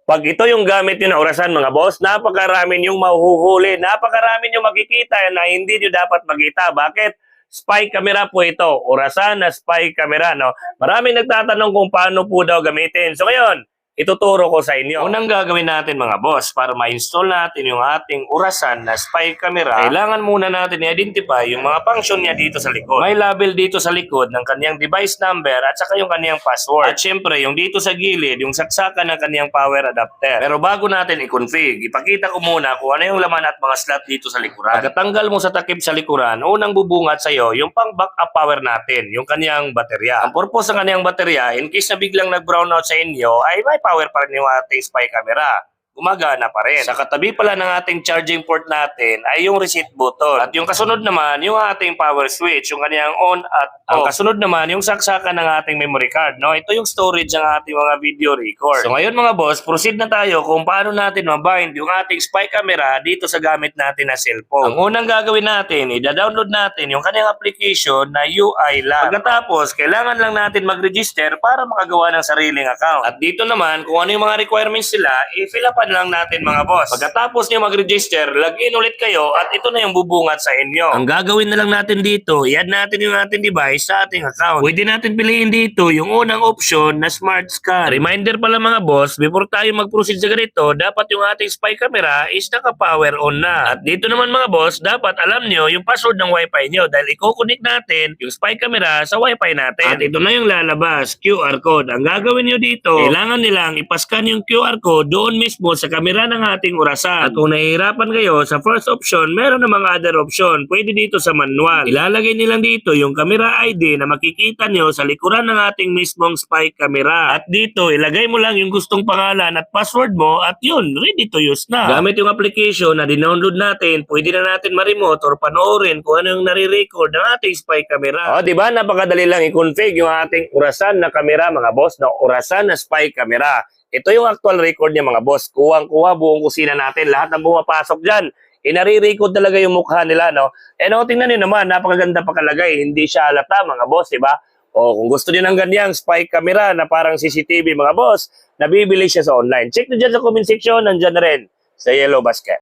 Pag ito yung gamit nyo na orasan mga boss, napakarami yung mahuhuli, napakarami yung makikita na hindi nyo dapat makita. Bakit? Spy camera po ito, orasan na spy camera. No? Maraming nagtatanong kung paano po daw gamitin. So ngayon, ituturo ko sa inyo. Unang gagawin natin mga boss, para ma-install natin yung ating orasan na spy camera, kailangan muna natin i-identify yung mga function niya dito sa likod. May label dito sa likod ng kaniyang device number at saka yung kaniyang password. At syempre, yung dito sa gilid, yung saksakan ng kaniyang power adapter. Pero bago natin i-config, ipakita ko muna kung ano yung laman at mga slot dito sa likuran. Pagkatanggal mo sa takip sa likuran, unang bubungat sa'yo yung pang backup power natin, yung kaniyang baterya. Ang purpose ng kaniyang baterya, in case na biglang nag-brown out sa inyo, ay may power pa rin yung ating spy camera. Gumagana pa rin. Sa katabi pala ng ating charging port natin ay yung reset button. At yung kasunod naman, yung ating power switch, yung kanyang on at off. Ang kasunod naman, yung saksakan ng ating memory card. No? Ito yung storage ng ating mga video record. So ngayon mga boss, proceed na tayo kung paano natin mabind yung ating spy camera dito sa gamit natin na cellphone. Ang unang gagawin natin, i-download natin yung kanyang application na UI Lab. Pagkatapos, kailangan lang natin mag-register para makagawa ng sariling account. At dito naman, kung ano yung mga requirements nila, i-fill up lang natin mga boss. Pagkatapos nyo mag-register, login ulit kayo at ito na yung bubungat sa inyo. Ang gagawin na lang natin dito, i-add natin yung ating device sa ating account. Pwede natin piliin dito yung unang option na smart scan. Reminder pala mga boss, before tayo mag-proceed sa ganito, dapat yung ating spy camera is naka-power on na. At dito naman mga boss, dapat alam nyo yung password ng wifi nyo dahil i-connect natin yung spy camera sa wifi natin. At ito na yung lalabas, QR code. Ang gagawin nyo dito, kailangan nilang ipascan yung QR code doon mismo sa kamera ng ating orasan. At kung nahihirapan kayo sa first option, meron namang other option. Pwede dito sa manual. Ilalagay nilang dito yung camera ID na makikita nyo sa likuran ng ating mismong spy camera. At dito, ilagay mo lang yung gustong pangalan at password mo at yun, ready to use na. Gamit yung application na dinownload natin, pwede na natin ma-remote or panoorin kung ano yung nare-record ng ating spy camera. O, diba? Napakadali lang i-config yung ating orasan na camera, mga boss, na orasan na spy camera. Ito yung actual record niya mga boss. Kuwang-kuha buong kusina natin. Lahat ng bumapasok dyan, inari-record talaga yung mukha nila, no? Eh no, tingnan nyo naman, napakaganda pakalagay. Hindi siya halata mga boss, diba? O kung gusto niyo ng ganyang spy camera na parang CCTV mga boss, nabibili siya sa online. Check nyo dyan sa comment section, nandyan na rin sa Yellow Basket.